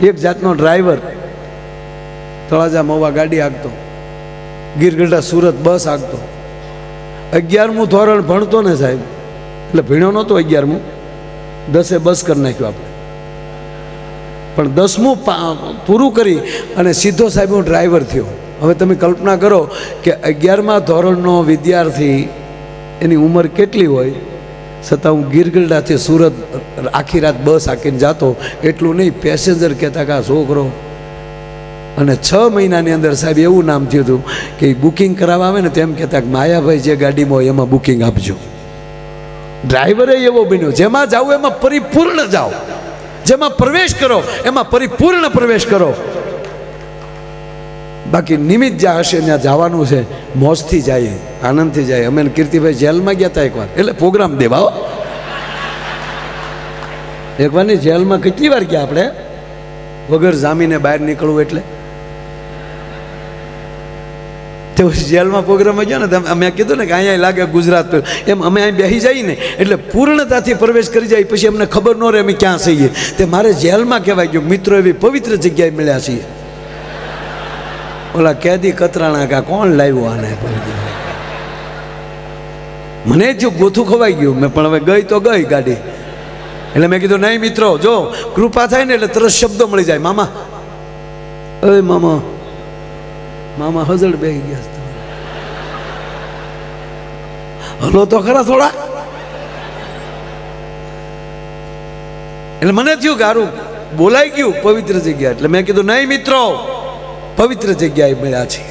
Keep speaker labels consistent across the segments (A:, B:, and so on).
A: એક જાતનો ડ્રાઈવર, તળાજા મહુવા ગાડી હાંકતો, ગીરગઢડા સુરત બસ હાંકતો. 11મું ધોરણ ભણતો ને સાહેબ, એટલે ભણ્યો નહોતો 11મું, 10એ બસ કરી નાખ્યું આપણે. પણ 10મું પૂરું કરી અને સીધો સાહેબ હું ડ્રાઈવર થયો. હવે તમે કલ્પના કરો કે 11મા ધોરણનો વિદ્યાર્થી, એની ઉંમર કેટલી હોય, છતાં હું ગીરગઢડાથી સુરત આખી રાત બસ હાંકીને જાતો. એટલું નહીં, પેસેન્જર કહેતા કે આ છોકરો. અને 6 મહિનાની અંદર સાહેબ એવું નામ થયું હતું કે બુકિંગ કરાવવા આવે ને તેમ કહેતા કે માયાભાઈ જે ગાડીમાં હોય એમાં બુકિંગ આપજો. ડ્રાઈવરે એવો બન્યો, જેમાં જાઓ એમાં પરિપૂર્ણ જાઓ, જેમાં પ્રવેશ કરો એમાં પરિપૂર્ણ પ્રવેશ કરો. બાકી નિમિત્ત જ્યાં હશે ત્યાં જવાનું છે, મોજથી જાય, આનંદથી જાય. અમે કીર્તિભાઈ જેલમાં ગયા હતા એકવાર, એટલે પ્રોગ્રામ દેવા. એકવારની જેલમાં કેટલી વાર ગયા આપણે, વગર જામીને બહાર નીકળવું. એટલે તો જેલમાં પ્રોગ્રામ ગયા ને, મેં કીધું ને કે અહીંયા લાગે ગુજરાત, એમ અમે અહીં બેસી જઈએ ને એટલે પૂર્ણતાથી પ્રવેશ કરી જાય. પછી અમને ખબર ન રહે અમે ક્યાં છીએ. તે મારે જેલમાં કહેવાય ગયું, મિત્રો એવી પવિત્ર જગ્યાએ મળ્યા છીએ. ઓલા કેદી કતરાણા કા કોણ લાવ્યું આને, મને જો ગોથું ખવાઈ ગયું. મેં પણ હવે ગઈ તો ગઈ ગાડી. એટલે મેં કીધું નહીં મિત્રો, જો કૃપા થાય ને એટલે તરત શબ્દો મળી જાય. મામા, અરે મામા, મામા હજળ બેસી ગયા, હલો તો ખરા થોડા. એટલે મને થયું કે હારું બોલાઈ ગયું પવિત્ર જગ્યા. એટલે મેં કીધું નહીં મિત્રો, પવિત્ર જગ્યાએ મળ્યા છે.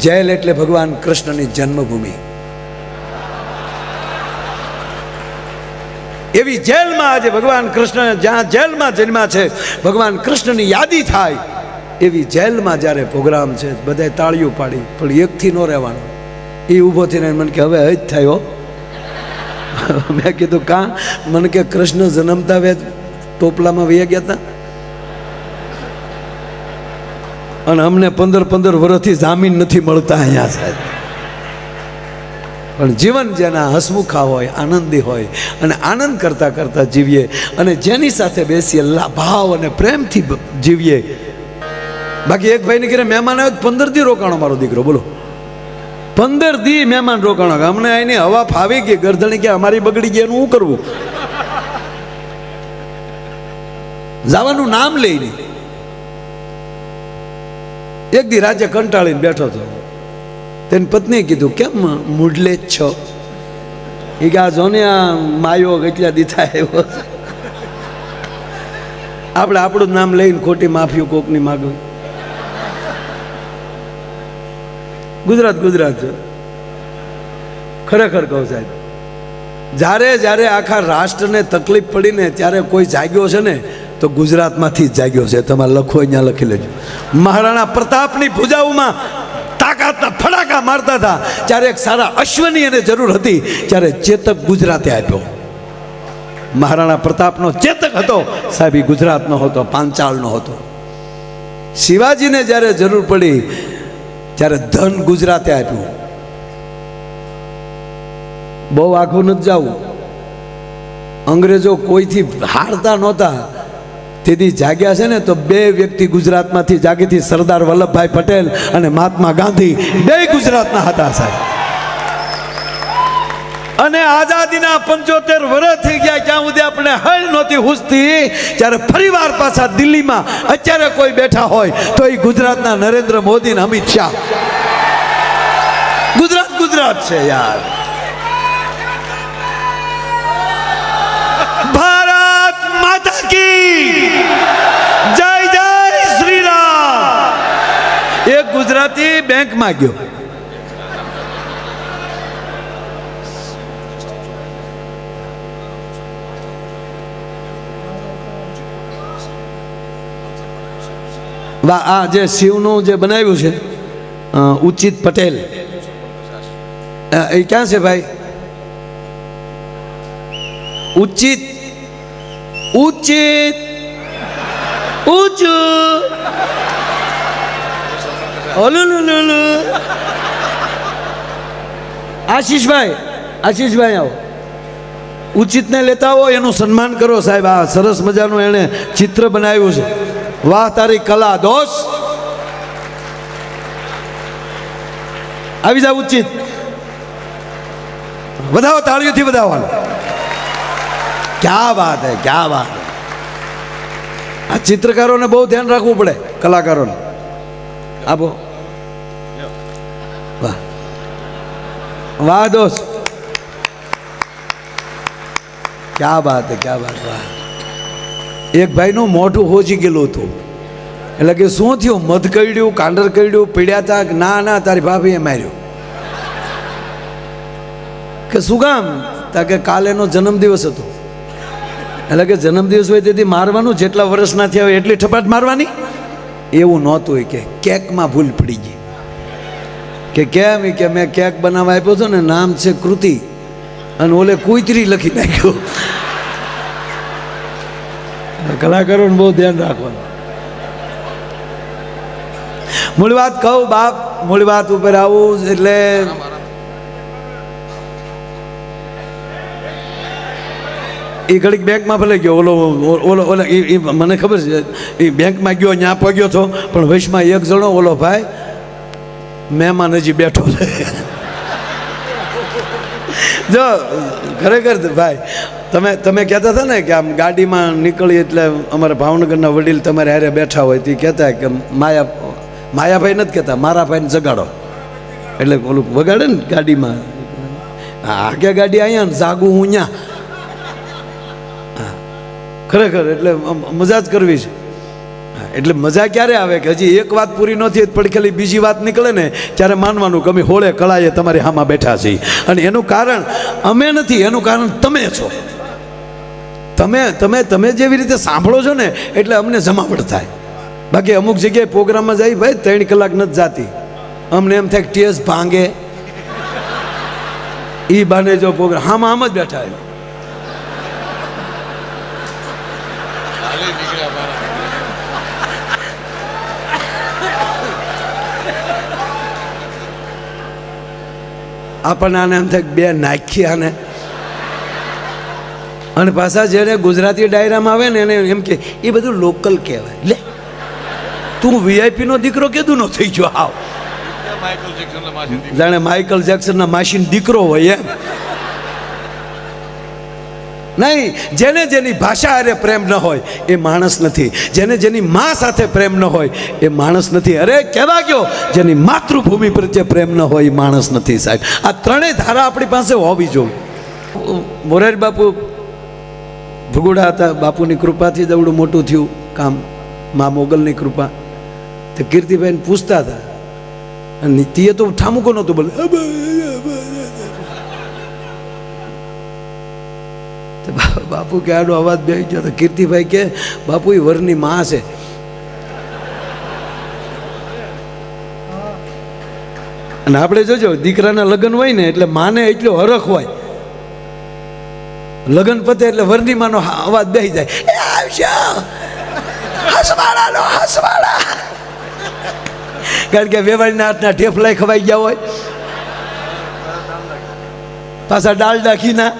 A: જેલ એટલે ભગવાન કૃષ્ણની જન્મભૂમિ. એવી જેલમાં આજે ભગવાન કૃષ્ણ જ્યાં જેલમાં જન્મ્યા છે, ભગવાન કૃષ્ણની યાદી થાય એવી જેલમાં જ્યારે પ્રોગ્રામ છે, બધાએ તાળીઓ પાડી. પણ એકથી ન રહેવાનું. એ ઊભો થઈને મને કે હવે જ થયો. મેં કીધું કાં? મને કે કૃષ્ણ જન્મતા વેત ટોપલામાં વહી ગયા હતા અને અમને 15 વર્ષથી જામીન નથી મળતા અહીંયા સાહેબ. પણ જીવન જેના હસમુખા હોય, આનંદી હોય અને આનંદ કરતાં કરતાં જીવીએ અને જેની સાથે બેસીએ ભાવ અને પ્રેમથી જીવીએ. બાકી એક ભાઈને ઘરે મહેમાન આવ્યો, 15 દી રોકાણો મારો દીકરો. બોલો, 15 દી મહેમાન રોકાણો. અમને અહીંની હવા ફાવી ગઈ, ગરદણી કે અમારી બગડી ગઈ, એનું શું કરવું? જવાનું નામ લઈ નહીં. એક દી રાજ્ય કંટાળીને બેઠો હતો. તેની પત્નીએ કીધું કેમ મૂડલે જ છો? એ કે આ જો ને આ માયો કેટલા દીથા આવ્યો. આપણે આપણું નામ લઈને ખોટી માફીઓ કોકની માગવી. ગુજરાત ગુજરાત છે ખરેખર કહું સાહેબ. જ્યારે જ્યારે આખા રાષ્ટ્રને તકલીફ પડીને ત્યારે કોઈ જાગ્યો છે ને તો ગુજરાતમાંથી જ જાગ્યો છે. તમારે લખો અહીંયા લખી લેજો. મહારાણા પ્રતાપની ભુજાઓમાં તાકાતના ફડાકા મારતા હતા ત્યારે એક સારા અશ્વની એને જરૂર હતી, ત્યારે ચેતક ગુજરાતે આપ્યો. મહારાણા પ્રતાપનો ચેતક હતો સાહેબ, એ ગુજરાતનો હતો, પાંચાળનો હતો. શિવાજીને જ્યારે જરૂર પડી ત્યારે ધન ગુજરાતે આપ્યું. બહુ આખું નથી જવું. અંગ્રેજો કોઈથી હારતા નહોતા. તેથી જાગ્યા છે ને તો 2 વ્યક્તિ ગુજરાતમાંથી જાગી હતી, સરદાર વલ્લભભાઈ પટેલ અને મહાત્મા ગાંધી. 2 ગુજરાતના હતા સાહેબ. અને આઝાદીના 75 વર્ષ થઈ ગયા, જ્યાં સુધી આપણે હળ નહોતી હુસતી, ત્યારે ફરીવાર પાછા દિલ્હીમાં અત્યારે કોઈ બેઠા હોય તો એ ગુજરાતના નરેન્દ્ર મોદી ને અમિત શાહ. ગુજરાત ગુજરાત છે યાર. ભારત માતા કી જય જય શ્રી રામ. એક ગુજરાતી બેંકમાં ગયો. આ જે શિવનું જે બનાવ્યું છે ઉચિત પટેલ, એ ક્યાં છે ભાઈ? ઉચિત ઉચિત ઊંચું ઓલુલુલુલુ. આશીષભાઈ, આશીષભાઈ આવો. ઉચિતને લેતા હો એનું સન્માન કરો સાહેબ. આ સરસ મજાનું એણે ચિત્ર બનાવ્યું છે. વાહ તારી કલા દોસ્ત. આવી જાવ ઉચિત. વધાવો, તાળીઓથી વધાવવાનું. ક્યાં વાત હે, ક્યાં વાત. આ ચિત્રકારોને બહુ ધ્યાન રાખવું પડે, કલાકારોને. આપો. વાહ વાહ દોસ્ત, ક્યાં બાત હે, ક્યાં બાત. વાહ. એક ભાઈનું મોઢું હોજી ગયેલું હતું. એટલે કે શું થયું, મધ કરડ્યું, કાંડર કરડ્યું, પીડ્યા હતા. ના ના, તારી ભાભીએ માર્યું. કે શું કામ? તા કે કાલે એનો જન્મદિવસ હતો. એટલે કે જન્મદિવસ હોય તેથી મારવાનું, જેટલા વર્ષના થયા હોય એટલી ઠપાટ મારવાની. એવું નહોતું. કે કેકમાં ભૂલ પડી ગઈ. કે કેમ? કે મેં કેક બનાવવા આપ્યો હતો ને, નામ છે કૃતિ, અને ઓલે કુતરી લખી નાખ્યું. કલાકારોને બહુ ધ્યાન રાખવાનું. મૂળ વાત કહું બાપ, મૂળ વાત ઉપર આવું એટલે એ ઘડીક બેંકમાં ભલે ગયો. ઓલો ઓલો ઓલો એ મને ખબર છે, એ બેંકમાં ગયો, ત્યાં પગ્યો હતો. પણ વૈશમાં એક જણો ઓલો ભાઈ મહેમાન હજી બેઠો છે. જો ખરેખર ભાઈ, તમે કહેતા હતા ને કે આમ ગાડીમાં નીકળી એટલે અમારા ભાવનગરના વડીલ તમારે હારે બેઠા હોય તે કહેતા કે માયાભાઈ નથી કહેતા, મારા ભાઈને જગાડો. એટલે ઓલું વગાડે ને ગાડીમાં, આગે ગાડી અહીંયા ને જાગું હું ત્યાં. ખરેખર એટલે મજા જ કરવી છે. એટલે મજા ક્યારે આવે કે હજી એક વાત પૂરી નથી પડખેલી બીજી વાત નીકળે ને ત્યારે માનવાનું કે અમે હોળે કળાએ તમારી હામાં બેઠા છીએ. અને એનું કારણ અમે નથી, એનું કારણ તમે છો. તમે જેવી રીતે સાંભળો છો ને એટલે અમને જમાવટ થાય. બાકી અમુક જગ્યાએ પ્રોગ્રામમાં જાય ભાઈ 3 કલાક નથી જાતી. અમને એમ થાય કે ટેસ ભાંગે એ બાને જો પ્રોગ્રામ આમ જ બેઠા. આપણને આને એમ થાય બે નાખી આને. અને પાછા જેને ગુજરાતી ડાયરામાં આવે ને એને એમ કે એ બધું લોકલ કહેવાય. લે તું વીઆઈપી નો દીકરો કેદું નો થઈ ગયો? આવ જાણે માઇકલ જેક્સનના માસીનો દીકરો હોય એમ. નહીં, જેને જેની ભાષા હારે પ્રેમ ન હોય એ માણસ નથી. જેને જેની મા સાથે પ્રેમ ન હોય એ માણસ નથી. અરે કહેવા ગયો, જેની માતૃભૂમિ પ્રત્યે પ્રેમ ન હોય એ માણસ નથી સાહેબ. આ ત્રણેય ધારા આપણી પાસે હોવી જોઈએ. મોરારી બાપુ ભગુડા હતા, બાપુની કૃપાથી જ એવડું મોટું થયું કામ, મા મોગલની કૃપા. તો કીર્તિભાઈને પૂછતા હતા, અને તે તો ઠામુકો નહોતું બોલે. બાપુ કે આડો અવાજ બેસી ગયો. તો કીર્તિભાઈ કે બાપુ એ વરની માં છે. અને આપણે જોજો દીકરાના લગ્ન હોય ને એટલે માને એટલો હરખ હોય. લગ્ન પતે એટલે વરની માનો અવાજ બેસી જાય. કારણ કે વેવાળીના હાથના ઠેફલાય ખવાઈ ગયા હોય, પાછા ડાલડા ઘીના.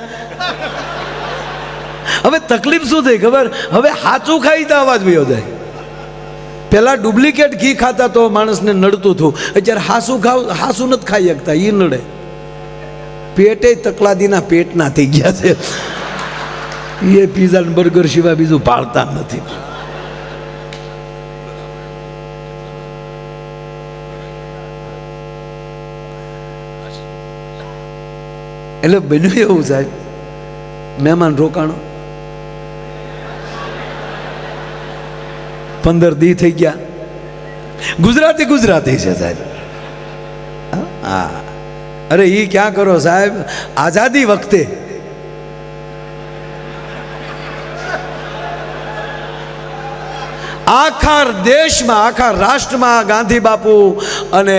A: હવે તકલીફ શું થઈ ખબર? હવે હાચું ખાઈ તો અવાજ વયો જાય. પેલા ડુપ્લિકેટ ઘી ખાતા તો માણસને નડતું હતું. અત્યારે હાસું નથી ખાઈ શકતા, એ નડે. પેટે તકલાદીના પેટના થઈ ગયા છે. એ પીઝા ને બર્ગર સિવાય બીજું પાળતા નથી. એટલે બન્યું એવું સાહેબ, મહેમાન રોકાણો 15 દી થઈ ગયા. ગુજરાતી છે સાહેબ. હા, અરે એ ક્યાં કરો સાહેબ, આઝાદી વખતે આખા દેશમાં, આખા રાષ્ટ્રમાં ગાંધી બાપુ અને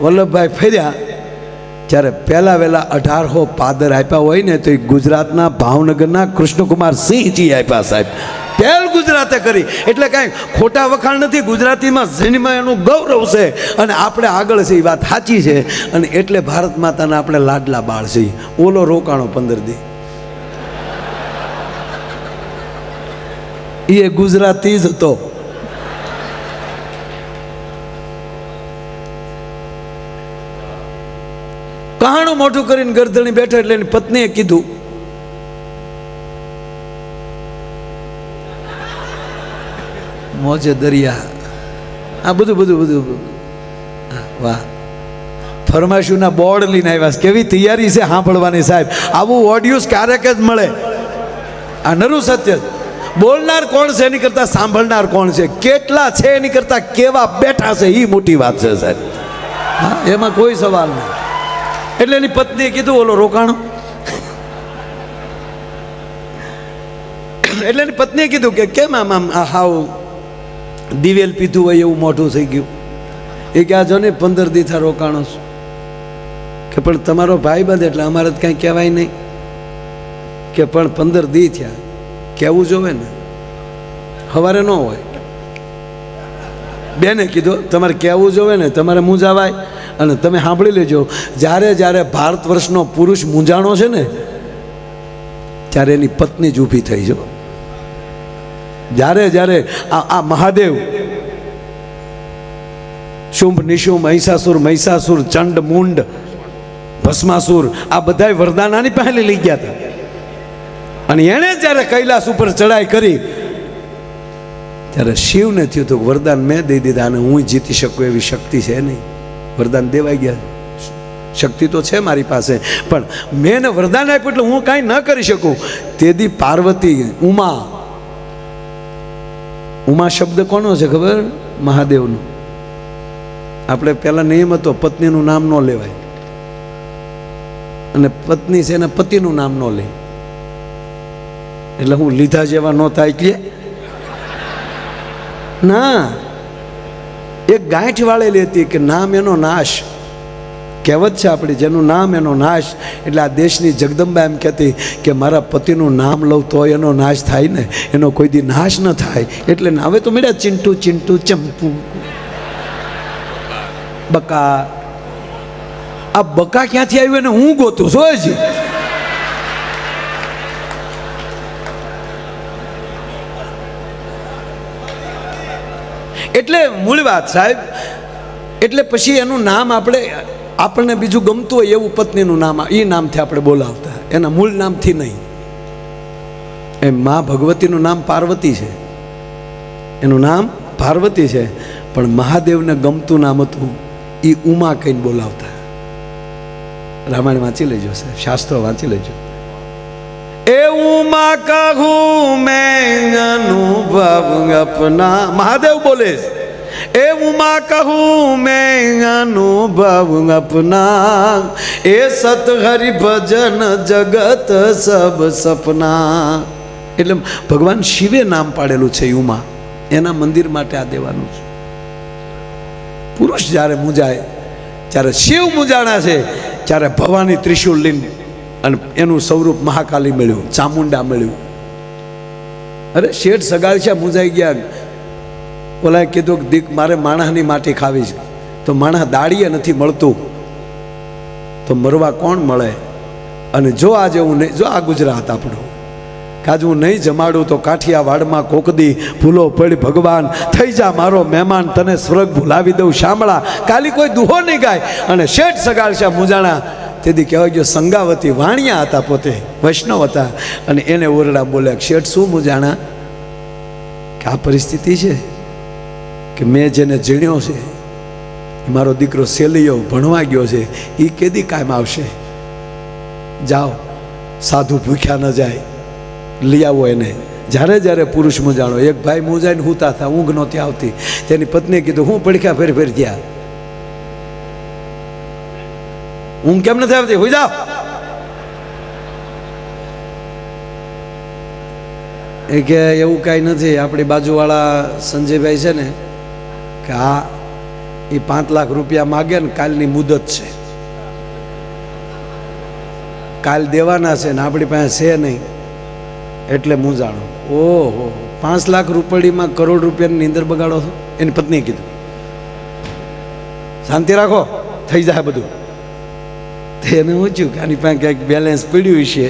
A: વલ્લભભાઈ ફેર્યા ત્યારે પહેલા વહેલા 1800 પાદર આપ્યા હોય ને તો એ ગુજરાતના ભાવનગરના કૃષ્ણકુમાર સિંહજી આપ્યા સાહેબ. પહેલ ગુજરાતે કરી. એટલે કાંઈ ખોટા વખાણ નથી. ગુજરાતીમાં જન્મમાં એનું ગૌરવ છે અને આપણે આગળ છે, એ વાત સાચી છે. અને એટલે ભારત માતાના આપણે લાડલા બાળ છીએ. ઓલો રોકાણો 15 દી. એ ગુજરાતી જ હતો. કહાણું મોટું કરીને ગરદણી બેઠો એટલે એની પત્નીએ કીધું, મોજે દરિયા, આ બધું બધું બધું. વાહ, ફરમાઈશોના બોર્ડ લઈને આવ્યા. કેવી તૈયારી છે સાંભળવાની સાહેબ. આવું ઓડિયોસ ક્યારેક જ મળે. આ નરું સત્ય. બોલનાર કોણ છે એની કરતા સાંભળનાર કોણ છે, કેટલા છે એની કરતા કેવા બેઠા છે એ મોટી વાત છે સાહેબ. હા, એમાં કોઈ સવાલ નહીં. એટલે એની પત્નીએ કીધું, ઓલો રોકાણો. એટલે એની પત્નીએ કીધું કે કેમ આમ આમ હાવ દિવેલ પીધું હોય એવું મોઢું થઈ ગયું. એ કે આ જો ને 15 દી થા રોકાણો છું. કે પણ તમારો ભાઈ બંધ એટલે અમારે તો કાંઈ કહેવાય નહીં. કે પણ 15 દી થયા, કહેવું જોવે ને, સવારે ન હોય. બેને કીધું તમારે કહેવું જોવે ને, તમારે મૂંઝાવાય. અને તમે સાંભળી લેજો, જ્યારે જ્યારે ભારત વર્ષનો પુરુષ મૂંઝાણો છે ને, ત્યારે એની પત્ની જ ઊભી થઈ જો. જ્યારે જ્યારે આ મહાદેવ શુંભ નિશુંભ અહિંસાસુર મહિષાસુર ચંડ મુંડ ભસ્માસુર આ બધાય વરદાનાની પહેલે લઈ ગયા હતા. અને એણે જ્યારે કૈલાસ ઉપર ચડાઈ કરી ત્યારે શિવને થયું હતું વરદાન મેં દઈ દીધા અને હું જીતી શકું એવી શક્તિ છે નહીં. વરદાન દેવાઈ ગયા. શક્તિ તો છે મારી પાસે, પણ મેં એને વરદાન આપ્યું એટલે હું કાંઈ ન કરી શકું. તેથી પાર્વતી ઉમા, ઉમા શબ્દ કોનો છે ખબર? મહાદેવનો. આપણે પહેલા નિયમ હતો પત્નીનું નામ ન લેવાય, અને પત્ની છે એના પતિનું નામ ન લે. એટલે હું લીધા જેવા ન થાય કે ના. એક ગાંઠ વાળેલી હતી કે નામ એનો નાશ. કહેવત છે આપણી, જેનું નામ એનો નાશ. એટલે આ દેશની જગદંબા એમ કહેતી કે મારા પતિનું નામ લઉં તો એનો નાશ થાય ને, એનો કોઈ દી નાશ ન થાય. એટલે હવે તો મળ્યા ચિંટુ ચિંટુ ચંપુ બકા. આ બકા ક્યાંથી આવ્યું એને હું ગોતું છું હજી. એટલે મૂળ વાત સાહેબ. એટલે પછી એનું નામ આપણને બીજું ગમતું હોય એવું પત્નીનું નામ એ નામથી આપણે બોલાવતા, એના મૂળ નામથી નહીં. એ મા ભગવતીનું નામ પાર્વતી છે, એનું નામ પાર્વતી છે, પણ મહાદેવને ગમતું નામ હતું એ ઉમા કહીને બોલાવતા. રામાયણ વાંચી લેજો સાહેબ, શાસ્ત્રો વાંચી લેજો. એ ઉમા કહું મેં અનુભવ અપના, મહાદેવ બોલે. એ ઉમા કહું મેં અનુભવ અપના, એ સત હરિ ભજન જગત સબ સપના. એટલે ભગવાન શિવે નામ પાડેલું છે ઉમા. એના મંદિર માટે આ દેવાનું છે. પુરુષ જ્યારે મૂંઝાય, જ્યારે શિવ મૂંઝાણા છે, ત્યારે ભવાની ત્રિશુલ લઈને અને એનું સ્વરૂપ મહાકાલી મળ્યું, ચામુંડા મળ્યું. અરે શેઠ સગાળશા મૂંઝાઈ ગયા. ઓલાએ કીધું કે દીક મારે માણસની માટી ખાવી છે. તો માણસ દાડીએ નથી મળતું તો મરવા કોણ મળે? અને જો આજે હું નહીં, જો આ ગુજરાત આપણું, કાજ હું નહીં જમાડું તો કાઠિયાવાડમાં કોકદી ભૂલો પડી ભગવાન, થઈ જા મારો મહેમાન, તને સ્વર્ગ ભૂલાવી દઉં શામળા. કાલી કોઈ દુહો નહીં ગાય. અને શેઠ સગાળશા મૂંઝાણા. તેથી કહેવાય ગયો સંગાવતી વાણિયા હતા, પોતે વૈષ્ણવ હતા. અને એને ઓરડા બોલ્યા, શેઠ શું મૂંઝાણા? કે આ પરિસ્થિતિ છે કે મેં જેને જીણ્યો છે મારો દીકરો સેલિયો ભણવા ગયો છે, એ કેદી કાયમ આવશે? જાઓ, સાધુ ભૂખ્યા ન જાય, લઈ આવો એને. જ્યારે જ્યારે પુરુષ મૂંઝાણો, એક ભાઈ મૂંઝાઈને હુતા હતા, ઊંઘ નહોતી આવતી. તેની પત્નીએ કીધું હું પડખ્યા ફેર ફેર ગયા, ઊંઘ કેમ નથી આવતી? હોઈ જાઓ. એ કે એવું કાંઈ નથી, આપણી બાજુવાળા સંજયભાઈ છે ને, કે હા એ 5 લાખ રૂપિયા માગે ને કાલની મુદત છે, કાલ દેવાના છે ને આપણી પાસે છે નહીં, એટલે મૂંઝાણો. ઓહો, 5 લાખ રૂપિયામાં કરોડ રૂપિયાની નીંદર બગાડો છો? એની પત્નીએ કીધું શાંતિ રાખો, થઈ જાય બધું. એને ઊંચ્યું કે આની પાસે ક્યાંક બેલેન્સ પડ્યું છે.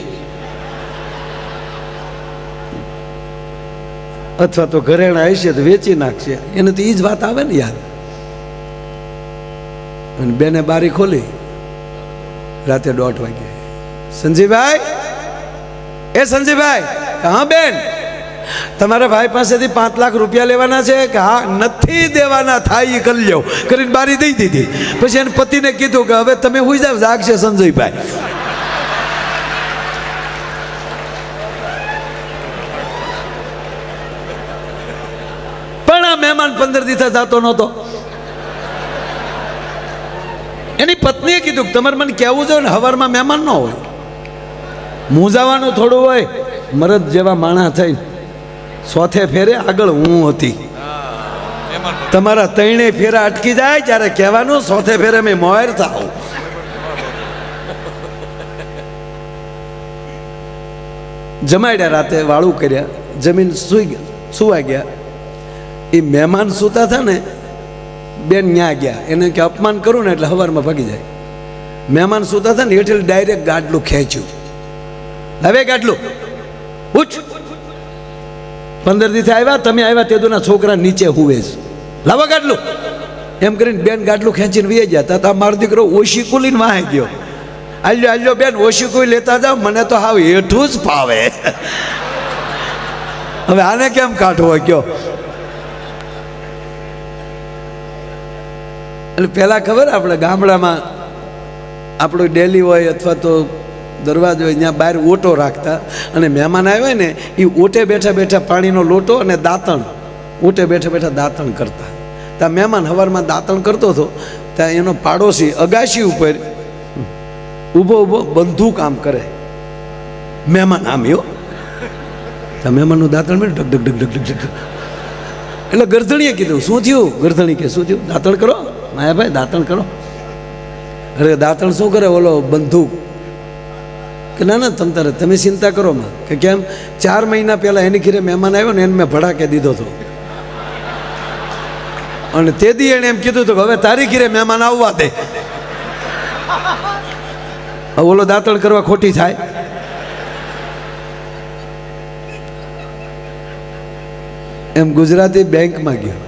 A: અથવા તો ઘરેણા હશે તો વેચી નાખશે, એને તો એ જ વાત આવે ને યાર. અને બેને બારી ખોલી રાતે 1:30 વાગે. સંજીભાઈ, એ સંજીભાઈ, હા બેન, તમારા ભાઈ પાસેથી 5 લાખ રૂપિયા લેવાના છે કે? હા. નથી દેવાના, થાય એ કરી લ્યો કરીને બારી દઈ દીધી. પછી એને પતિને કીધું કે હવે તમે હુઈ જાવ, જાગશે સંજયભાઈ. પણ આ મહેમાન 15 દિવસ જતો નહોતો. એની પત્નીએ કીધું કે તમારે મને કહેવું જોઈએ ને, હવારમાં મહેમાન ન હોય, મૂંઝાવાનું થોડું હોય. મરદ જેવા માણા થઈ 100 ફેરે આગળ હું હતી. તમારા 3 ફેરા અટકી જાય ત્યારે કહેવાનું 100 ફેરે મેં મોર થાવ. જમાડ્યા, રાતે વાળું કર્યા, જમીન સુવા ગયા. એ મહેમાન સૂતા હતા ને, બેન ન્યા ગયા. એને કે અપમાન કરું ને એટલે હવારમાં ભાગી જાય. મહેમાન સૂતા હતા ને એટલે ડાયરેક્ટ ગાડલું ખેંચ્યું. હવે ગાડલું ઉઠ, 15 દિવસે આવ્યા, તમે આવ્યા તેદુના છોકરા નીચે હુવે છે, લાવો ગાડલું. એમ કરીને બેન ગાડલું ખેંચીને વી ગયા. તા મારો દીકરો ઓશીકું લઈને વાહે ગયો. આલ્યો આલ્યો બેન, ઓશીકું લેતા જાવ, મને તો હાવ હેઠું જ ફાવે. હવે આને કેમ કાઢવો કયો? એટલે પહેલાં ખબર, આપણે ગામડામાં આપણું ડેલી હોય અથવા તો દરવાજો હોય, ત્યાં બહાર ઓટો રાખતા, અને મહેમાન આવ્યા ને એ ઓટે બેઠા બેઠા પાણીનો લોટો અને દાંતણ, ઓટે બેઠા બેઠા દાંતણ કરતા. ત્યાં મહેમાન હવારમાં દાંતણ કરતો હતો, ત્યાં એનો પાડોશી અગાશી ઉપર ઊભો ઊભો બંદૂક આમ કરે. મહેમાન આમ યો, ત્યાં મહેમાનનું દાંતણ મળ્યું, ઢક ઢક ઢક ઢક ઢક. એટલે ગરધણીએ કીધું, શું થયું? ગરધણી કે શું થયું? દાંતણ કરો માયાભાઈ, દાંતણ કરો. અરે દાંતણ શું કરે? ઓલો બંદૂક. કે ના ના તમે ચિંતા કરો માં. કે કેમ? 4 મહિના પહેલાં એની ઘરે મહેમાન આવ્યો ને, એને મેં ભડાકે દીધો હતો, અને તે દી એણે એમ કીધું હતું કે હવે તારી ઘરે મહેમાન આવવા દે. ઓલો દાંતણ કરવા ખોટી થાય? એમ ગુજરાતી બેંકમાં ગયો.